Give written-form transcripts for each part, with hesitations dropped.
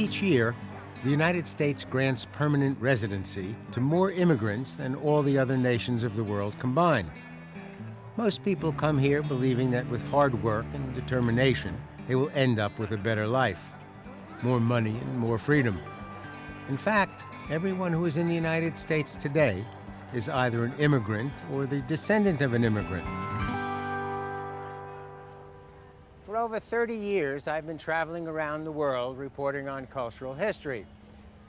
Each year, the United States grants permanent residency to more immigrants than all the other nations of the world combined. Most people come here believing that with hard work and determination, they will end up with a better life, more money and more freedom. In fact, everyone who is in the United States today is either an immigrant or the descendant of an immigrant. For over 30 years, I've been traveling around the world reporting on cultural history.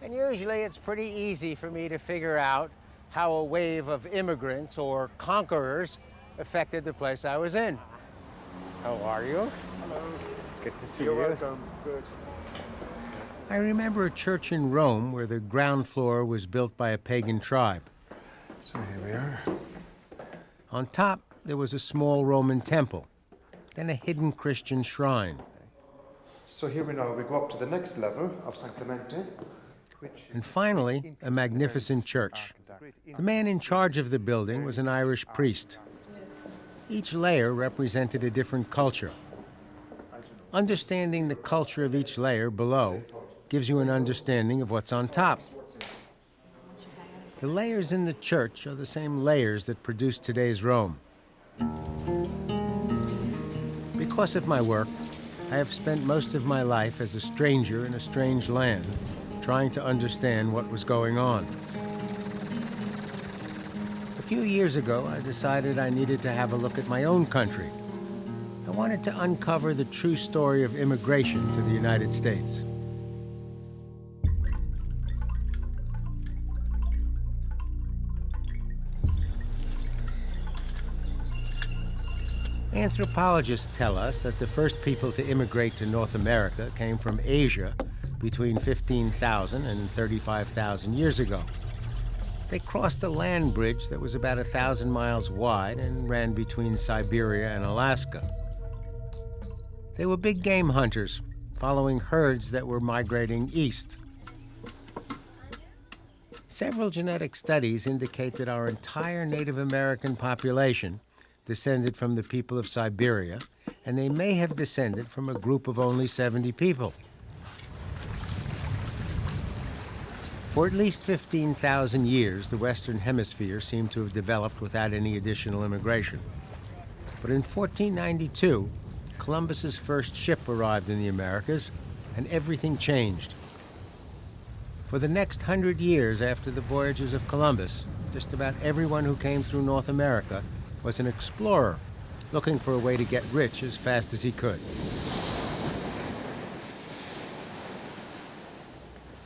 And usually it's pretty easy for me to figure out how a wave of immigrants or conquerors affected the place I was in. How are you? Hello. Good to see You're you. welcome. Good. I remember a church in Rome where the ground floor was built by a pagan tribe. So here we are. On top, there was a small Roman temple, then a hidden Christian shrine. So here we go up to the next level of San Clemente. And finally, a magnificent church. The man in charge of the building was an Irish priest. Each layer represented a different culture. Understanding the culture of each layer below gives you an understanding of what's on top. The layers in the church are the same layers that produce today's Rome. Because of my work, I have spent most of my life as a stranger in a strange land, trying to understand what was going on. A few years ago, I decided I needed to have a look at my own country. I wanted to uncover the true story of immigration to the United States. Anthropologists tell us that the first people to immigrate to North America came from Asia between 15,000 and 35,000 years ago. They crossed a land bridge that was about 1,000 miles wide and ran between Siberia and Alaska. They were big game hunters, following herds that were migrating east. Several genetic studies indicate that our entire Native American population descended from the people of Siberia, and they may have descended from a group of only 70 people. For at least 15,000 years, the Western Hemisphere seemed to have developed without any additional immigration. But in 1492, Columbus's first ship arrived in the Americas, and everything changed. For the next 100 years after the voyages of Columbus, just about everyone who came through North America was an explorer, looking for a way to get rich as fast as he could.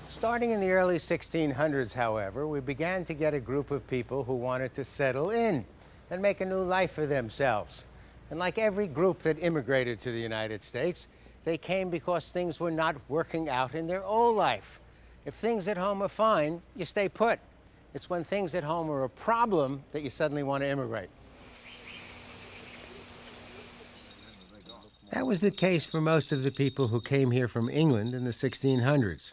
Starting in the early 1600s, however, we began to get a group of people who wanted to settle in and make a new life for themselves. And like every group that immigrated to the United States, they came because things were not working out in their old life. If things at home are fine, you stay put. It's when things at home are a problem that you suddenly want to immigrate. That was the case for most of the people who came here from England in the 1600s.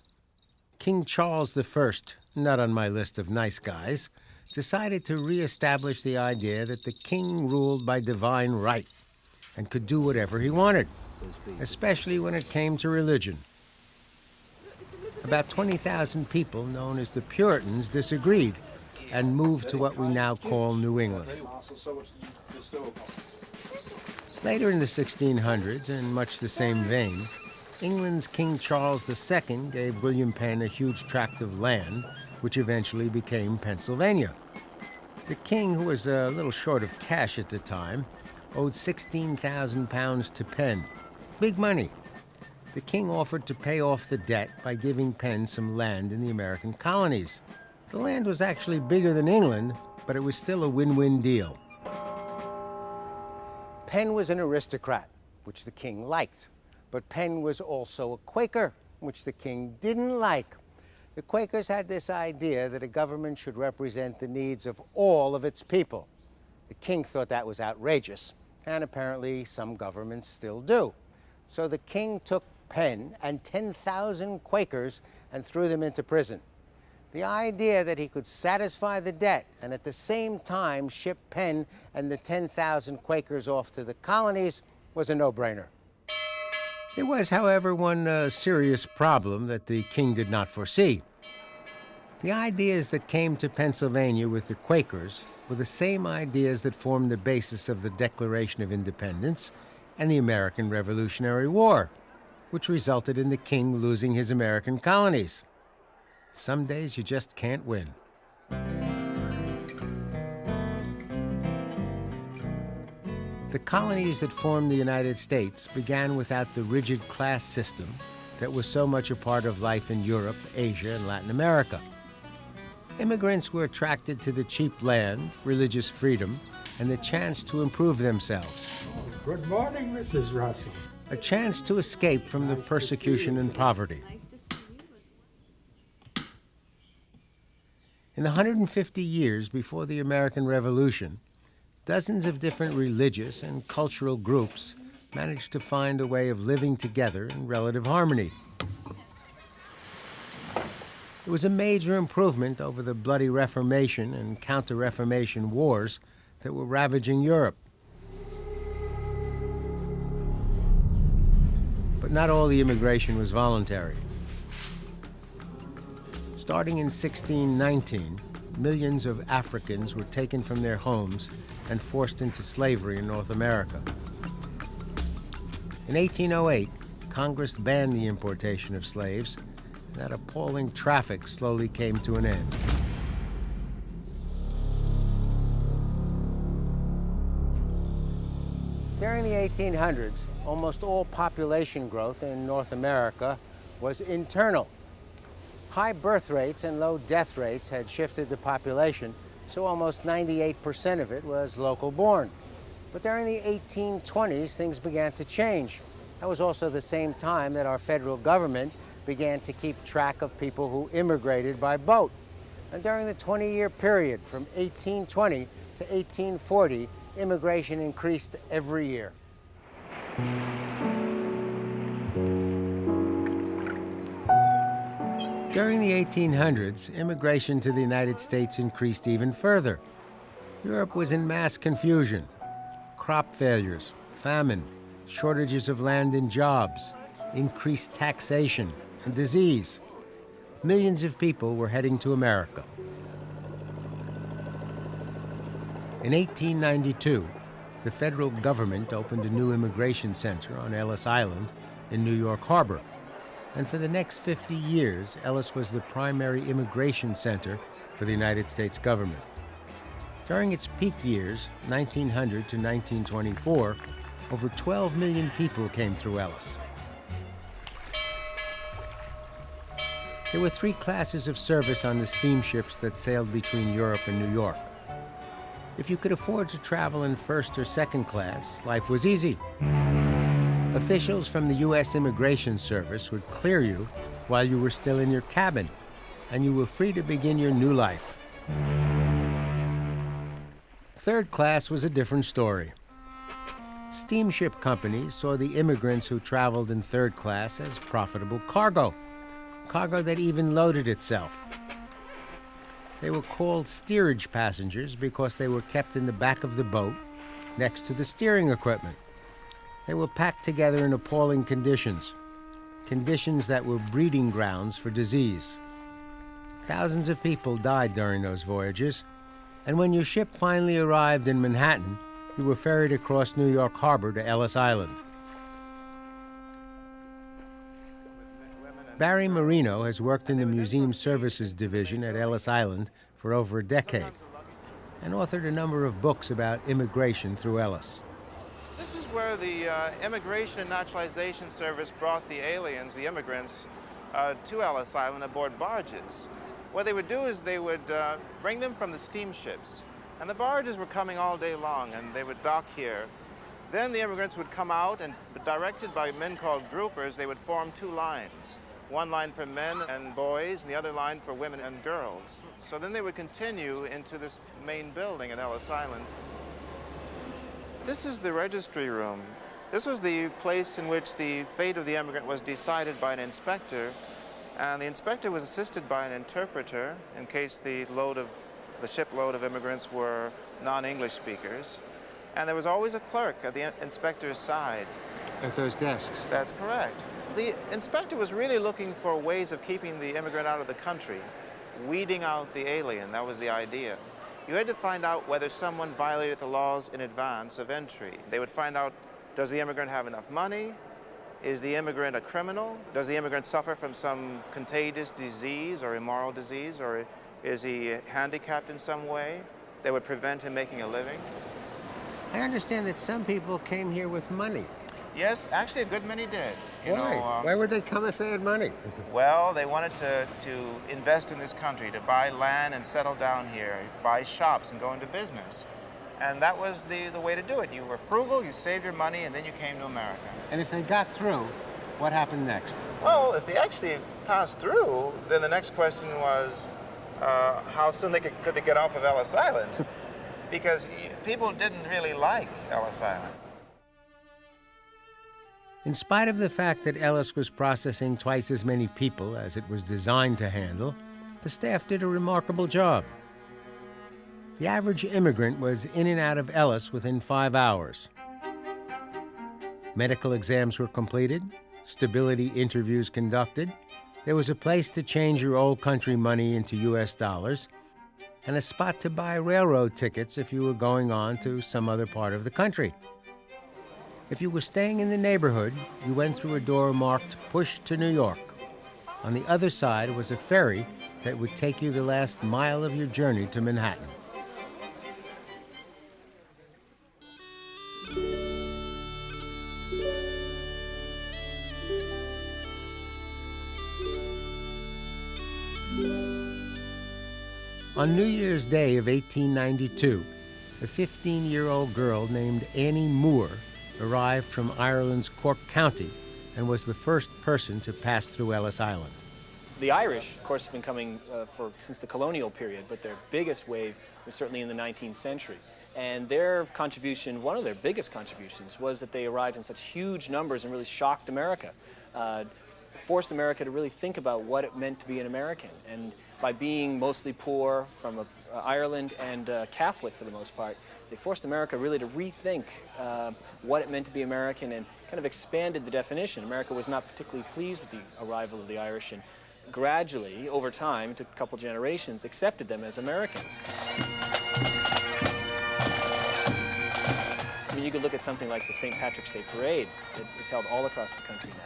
King Charles I, not on my list of nice guys, decided to reestablish the idea that the king ruled by divine right and could do whatever he wanted, especially when it came to religion. About 20,000 people, known as the Puritans, disagreed and moved to what we now call New England. Later in the 1600s, in much the same vein, England's King Charles II gave William Penn a huge tract of land, which eventually became Pennsylvania. The king, who was a little short of cash at the time, owed 16,000 pounds to Penn. Big money. The king offered to pay off the debt by giving Penn some land in the American colonies. The land was actually bigger than England, but it was still a win-win deal. Penn was an aristocrat, which the king liked. But Penn was also a Quaker, which the king didn't like. The Quakers had this idea that a government should represent the needs of all of its people. The king thought that was outrageous, and apparently some governments still do. So the king took Penn and 10,000 Quakers and threw them into prison. The idea that he could satisfy the debt and at the same time ship Penn and the 10,000 Quakers off to the colonies was a no-brainer. There was, however, one serious problem that the king did not foresee. The ideas that came to Pennsylvania with the Quakers were the same ideas that formed the basis of the Declaration of Independence and the American Revolutionary War, which resulted in the king losing his American colonies. Some days you just can't win. The colonies that formed the United States began without the rigid class system that was so much a part of life in Europe, Asia, and Latin America. Immigrants were attracted to the cheap land, religious freedom, and the chance to improve themselves. Oh, good morning, Mrs. Russell. A chance to escape from the persecution and poverty. In the 150 years before the American Revolution, dozens of different religious and cultural groups managed to find a way of living together in relative harmony. It was a major improvement over the bloody Reformation and Counter-Reformation wars that were ravaging Europe. But not all the immigration was voluntary. Starting in 1619, millions of Africans were taken from their homes and forced into slavery in North America. In 1808, Congress banned the importation of slaves, and that appalling traffic slowly came to an end. During the 1800s, almost all population growth in North America was internal. High birth rates and low death rates had shifted the population, so almost 98% of it was local born. But during the 1820s, things began to change. That was also the same time that our federal government began to keep track of people who immigrated by boat. And during the 20-year period from 1820 to 1840, immigration increased every year. During the 1800s, immigration to the United States increased even further. Europe was in mass confusion. Crop failures, famine, shortages of land and jobs, increased taxation, and disease. Millions of people were heading to America. In 1892, the federal government opened a new immigration center on Ellis Island in New York Harbor. And for the next 50 years, Ellis was the primary immigration center for the United States government. During its peak years, 1900 to 1924, over 12 million people came through Ellis. There were 3 classes of service on the steamships that sailed between Europe and New York. If you could afford to travel in first or second class, life was easy. Officials from the U.S. Immigration Service would clear you while you were still in your cabin, and you were free to begin your new life. Third class was a different story. Steamship companies saw the immigrants who traveled in third class as profitable cargo that even loaded itself. They were called steerage passengers because they were kept in the back of the boat next to the steering equipment. They were packed together in appalling conditions that were breeding grounds for disease. Thousands of people died during those voyages, and when your ship finally arrived in Manhattan, you were ferried across New York Harbor to Ellis Island. Barry Marino has worked in the Museum Services Division at Ellis Island for over a decade and authored a number of books about immigration through Ellis. This is where the Immigration and Naturalization Service brought the aliens, the immigrants, to Ellis Island aboard barges. What they would do is they would bring them from the steamships. And the barges were coming all day long, and they would dock here. Then the immigrants would come out, and directed by men called groupers, they would form 2 lines. One line for men and boys, and the other line for women and girls. So then they would continue into this main building at Ellis Island. This is the registry room. This was the place in which the fate of the immigrant was decided by an inspector, and the inspector was assisted by an interpreter in case the shipload of immigrants were non-English speakers. And there was always a clerk at the inspector's side. At those desks. That's correct. The inspector was really looking for ways of keeping the immigrant out of the country, weeding out the alien. That was the idea. You had to find out whether someone violated the laws in advance of entry. They would find out, does the immigrant have enough money? Is the immigrant a criminal? Does the immigrant suffer from some contagious disease or immoral disease? Or is he handicapped in some way that would prevent him making a living? I understand that some people came here with money. Yes, actually a good many did. Why? Why would they come if they had money? Well, they wanted to invest in this country, to buy land and settle down here, buy shops and go into business. And that was the way to do it. You were frugal, you saved your money, and then you came to America. And if they got through, what happened next? Well, if they actually passed through, then the next question was how soon could they get off of Ellis Island? Because people didn't really like Ellis Island. In spite of the fact that Ellis was processing twice as many people as it was designed to handle, the staff did a remarkable job. The average immigrant was in and out of Ellis within 5 hours. Medical exams were completed, stability interviews conducted, there was a place to change your old country money into US dollars, and a spot to buy railroad tickets if you were going on to some other part of the country. If you were staying in the neighborhood, you went through a door marked "Push to New York." On the other side was a ferry that would take you the last mile of your journey to Manhattan. On New Year's Day of 1892, a 15-year-old girl named Annie Moore arrived from Ireland's Cork County and was the first person to pass through Ellis Island. The Irish, of course, have been coming since the colonial period, but their biggest wave was certainly in the 19th century. And their contribution, one of their biggest contributions, was that they arrived in such huge numbers and really shocked America. Forced America to really think about what it meant to be an American. And by being mostly poor from Ireland and Catholic for the most part, they forced America really to rethink what it meant to be American and kind of expanded the definition. America was not particularly pleased with the arrival of the Irish and gradually, over time, it took a couple generations, accepted them as Americans. I mean, you could look at something like the St. Patrick's Day Parade that is held all across the country now.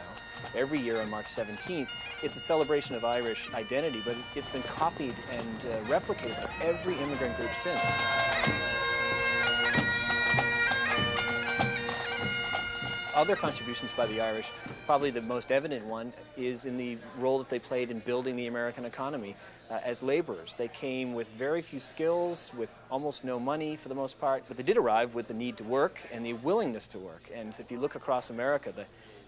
Every year on March 17th, it's a celebration of Irish identity, but it's been copied and replicated by every immigrant group since. Other contributions by the Irish, probably the most evident one, is in the role that they played in building the American economy as laborers. They came with very few skills, with almost no money for the most part, but they did arrive with the need to work and the willingness to work. And if you look across America,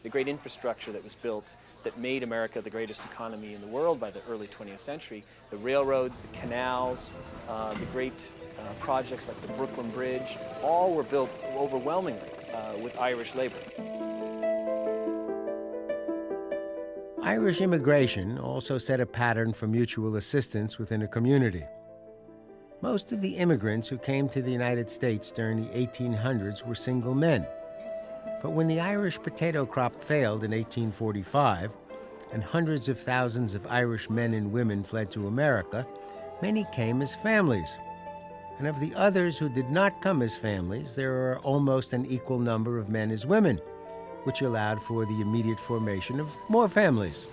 the great infrastructure that was built that made America the greatest economy in the world by the early 20th century, the railroads, the canals, the great projects like the Brooklyn Bridge, all were built overwhelmingly with Irish labor. Irish immigration also set a pattern for mutual assistance within a community. Most of the immigrants who came to the United States during the 1800s were single men. But when the Irish potato crop failed in 1845, and hundreds of thousands of Irish men and women fled to America, many came as families. And of the others who did not come as families, there are almost an equal number of men as women, which allowed for the immediate formation of more families.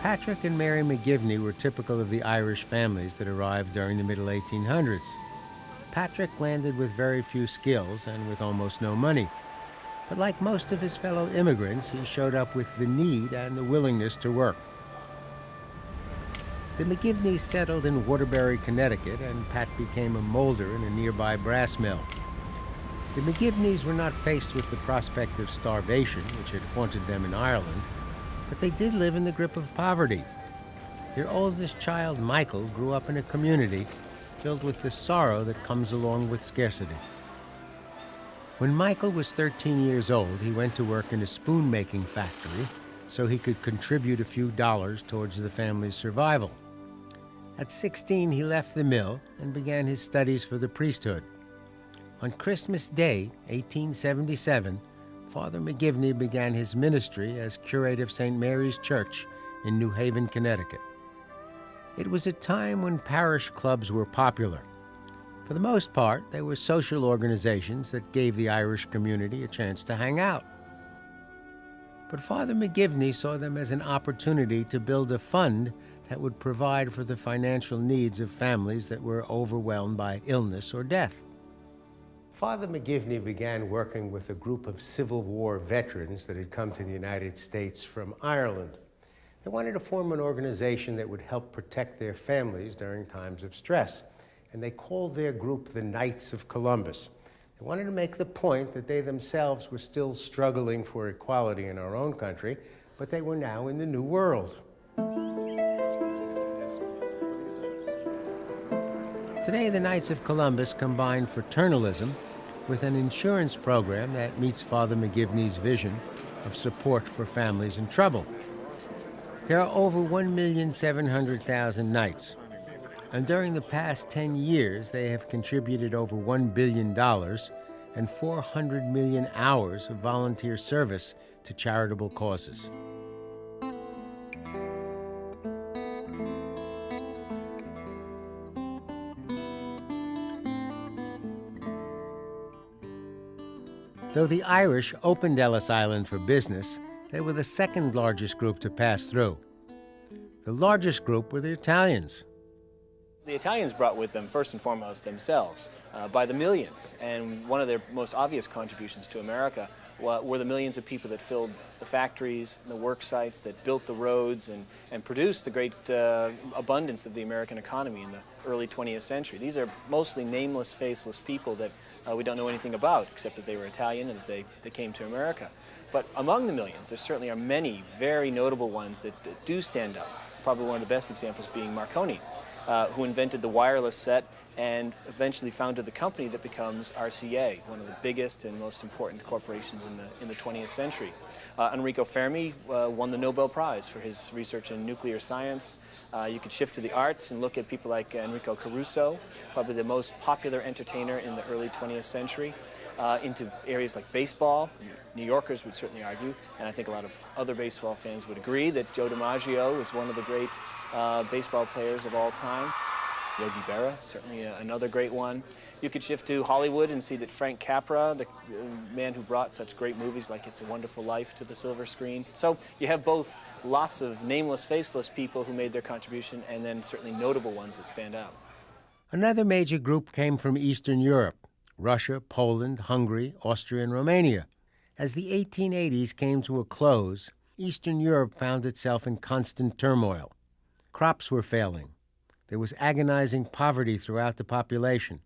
Patrick and Mary McGivney were typical of the Irish families that arrived during the middle 1800s. Patrick landed with very few skills and with almost no money. But like most of his fellow immigrants, he showed up with the need and the willingness to work. The McGivneys settled in Waterbury, Connecticut, and Pat became a molder in a nearby brass mill. The McGivneys were not faced with the prospect of starvation, which had haunted them in Ireland, but they did live in the grip of poverty. Their oldest child, Michael, grew up in a community filled with the sorrow that comes along with scarcity. When Michael was 13 years old, he went to work in a spoon-making factory so he could contribute a few dollars towards the family's survival. At 16, he left the mill and began his studies for the priesthood. On Christmas Day, 1877, Father McGivney began his ministry as curate of St. Mary's Church in New Haven, Connecticut. It was a time when parish clubs were popular. For the most part, they were social organizations that gave the Irish community a chance to hang out. But Father McGivney saw them as an opportunity to build a fund that would provide for the financial needs of families that were overwhelmed by illness or death. Father McGivney began working with a group of Civil War veterans that had come to the United States from Ireland. They wanted to form an organization that would help protect their families during times of stress, and they called their group the Knights of Columbus. They wanted to make the point that they themselves were still struggling for equality in our own country, but they were now in the New World. Today, the Knights of Columbus combine fraternalism with an insurance program that meets Father McGivney's vision of support for families in trouble. There are over 1,700,000 Knights, and during the past 10 years, they have contributed over $1 billion and 400 million hours of volunteer service to charitable causes. Though the Irish opened Ellis Island for business, they were the second largest group to pass through. The largest group were the Italians. The Italians brought with them, first and foremost, themselves by the millions. And one of their most obvious contributions to America were the millions of people that filled the factories and the work sites, that built the roads and produced the great abundance of the American economy in the early 20th century. These are mostly nameless, faceless people that we don't know anything about, except that they were Italian and that they came to America. But among the millions, there certainly are many very notable ones that do stand out. Probably one of the best examples being Marconi, who invented the wireless set and eventually founded the company that becomes RCA, one of the biggest and most important corporations in the 20th century. Enrico Fermi won the Nobel Prize for his research in nuclear science. You could shift to the arts and look at people like Enrico Caruso, probably the most popular entertainer in the early 20th century, into areas like baseball. New Yorkers would certainly argue, and I think a lot of other baseball fans would agree, that Joe DiMaggio is one of the great baseball players of all time. Yogi Berra, certainly another great one. You could shift to Hollywood and see that Frank Capra, the man who brought such great movies like It's a Wonderful Life to the silver screen. So you have both lots of nameless, faceless people who made their contribution, and then certainly notable ones that stand out. Another major group came from Eastern Europe: Russia, Poland, Hungary, Austria, and Romania. As the 1880s came to a close, Eastern Europe found itself in constant turmoil. Crops were failing. There was agonizing poverty throughout the population,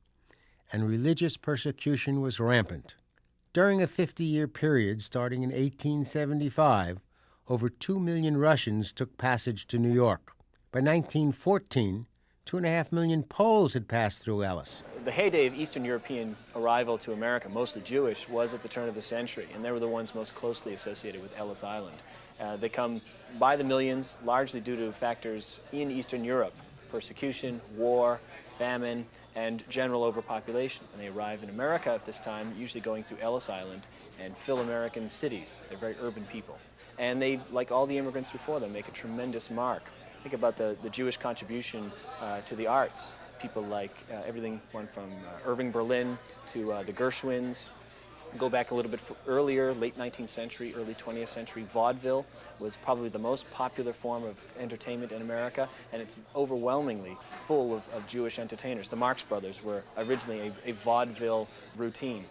and religious persecution was rampant. During a 50-year period starting in 1875, over 2 million Russians took passage to New York. By 1914, 2.5 million Poles had passed through Ellis. The heyday of Eastern European arrival to America, mostly Jewish, was at the turn of the century, and they were the ones most closely associated with Ellis Island. They come by the millions, largely due to factors in Eastern Europe: persecution, war, famine, and general overpopulation. And they arrive in America at this time, usually going through Ellis Island, and fill American cities. They're very urban people. And they, like all the immigrants before them, make a tremendous mark. Think about the Jewish contribution to the arts. People like everything went from Irving Berlin to the Gershwins. Go back a little bit earlier, late 19th century, early 20th century, vaudeville was probably the most popular form of entertainment in America, and it's overwhelmingly full of Jewish entertainers. The Marx Brothers were originally a vaudeville routine.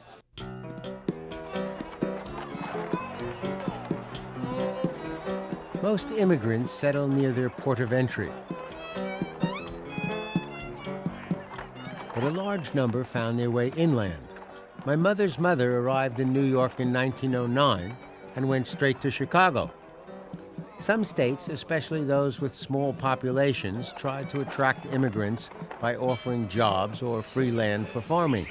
Most immigrants settle near their port of entry, but a large number found their way inland. My mother's mother arrived in New York in 1909 and went straight to Chicago. Some states, especially those with small populations, tried to attract immigrants by offering jobs or free land for farming.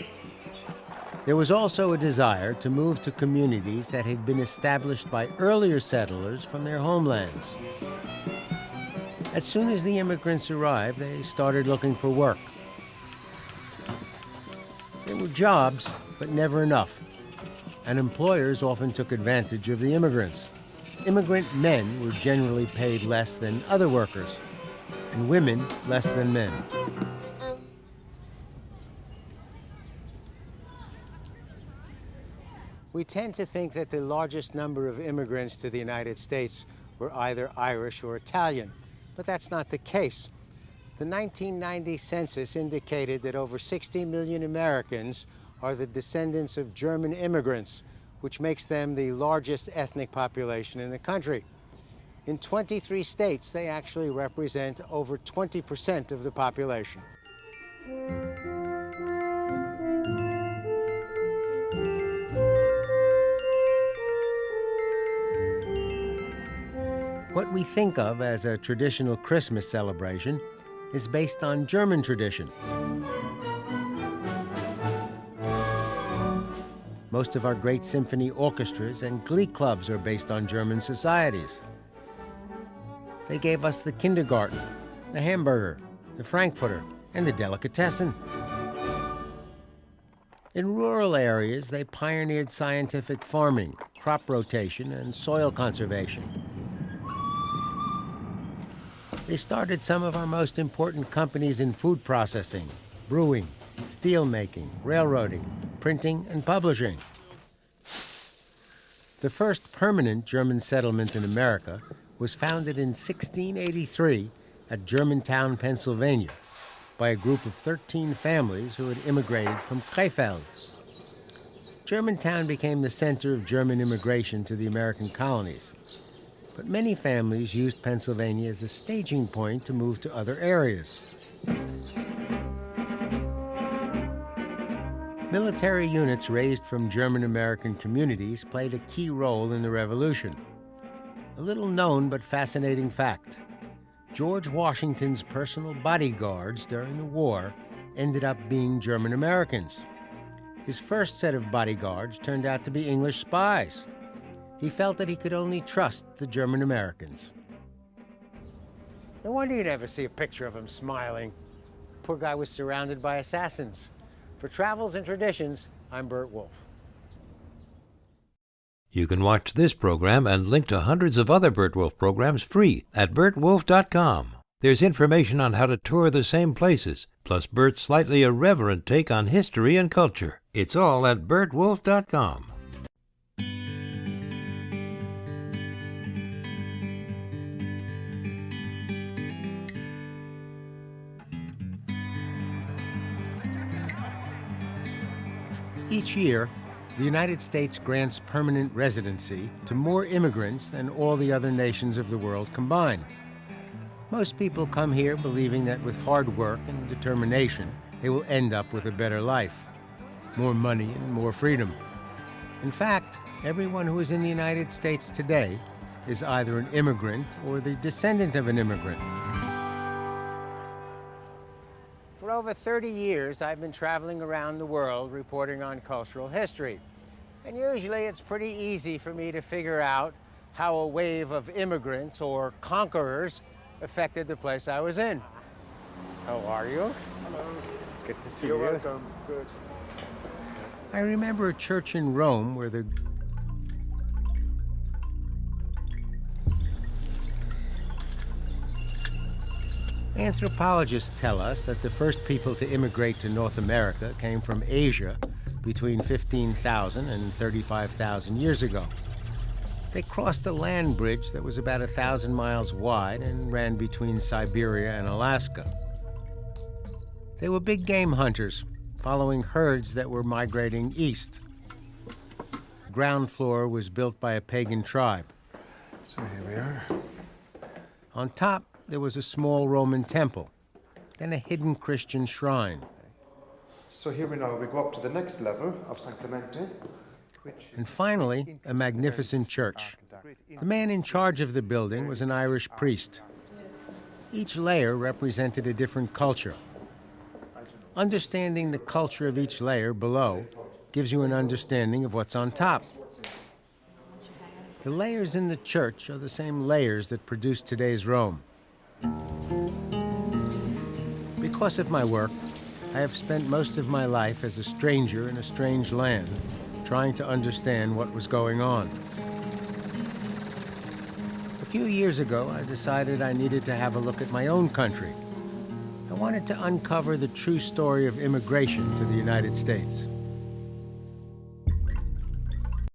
There was also a desire to move to communities that had been established by earlier settlers from their homelands. As soon as the immigrants arrived, they started looking for work. There were jobs, but never enough. And employers often took advantage of the immigrants. Immigrant men were generally paid less than other workers, and women less than men. We tend to think that the largest number of immigrants to the United States were either Irish or Italian, but that's not the case. The 1990 census indicated that over 60 million Americans are the descendants of German immigrants, which makes them the largest ethnic population in the country. In 23 states, they actually represent over 20% of the population. What we think of as a traditional Christmas celebration is based on German tradition. Most of our great symphony orchestras and glee clubs are based on German societies. They gave us the kindergarten, the hamburger, the frankfurter, and the delicatessen. In rural areas, they pioneered scientific farming, crop rotation, and soil conservation. They started some of our most important companies in food processing, brewing, steel making, railroading, printing, and publishing. The first permanent German settlement in America was founded in 1683 at Germantown, Pennsylvania, by a group of 13 families who had immigrated from Krefeld. Germantown became the center of German immigration to the American colonies. But many families used Pennsylvania as a staging point to move to other areas. Military units raised from German-American communities played a key role in the Revolution. A little known but fascinating fact: George Washington's personal bodyguards during the war ended up being German-Americans. His first set of bodyguards turned out to be English spies. He felt that he could only trust the German-Americans. No wonder you never see a picture of him smiling. The poor guy was surrounded by assassins. For Travels and Traditions, I'm BURT WOLF. You can watch this program and link to hundreds of other BURT WOLF programs free at burtwolf.com. There's information on how to tour the same places, plus Burt's slightly irreverent take on history and culture. It's all at burtwolf.com. Each year, the United States grants permanent residency to more immigrants than all the other nations of the world combined. Most people come here believing that with hard work and determination, they will end up with a better life, more money and more freedom. In fact, everyone who is in the United States today is either an immigrant or the descendant of an immigrant. For over 30 years, I've been traveling around the world reporting on cultural history. And usually it's pretty easy for me to figure out how a wave of immigrants or conquerors affected the place I was in. How are you? Hello. Good to see You're you. welcome. Good. I remember a church in Rome where the anthropologists tell us that the first people to immigrate to North America came from Asia between 15,000 and 35,000 years ago. They crossed a land bridge that was about 1,000 miles wide and ran between Siberia and Alaska. They were big game hunters, following herds that were migrating east. The ground floor was built by a pagan tribe. So here we are. On top, there was a small Roman temple, then a hidden Christian shrine. So here we go up to the next level of San Clemente. And finally, a magnificent church. The man in charge of the building was an Irish priest. Each layer represented a different culture. Understanding the culture of each layer below gives you an understanding of what's on top. The layers in the church are the same layers that produce today's Rome. Because of my work, I have spent most of my life as a stranger in a strange land, trying to understand what was going on. A few years ago, I decided I needed to have a look at my own country. I wanted to uncover the true story of immigration to the United States.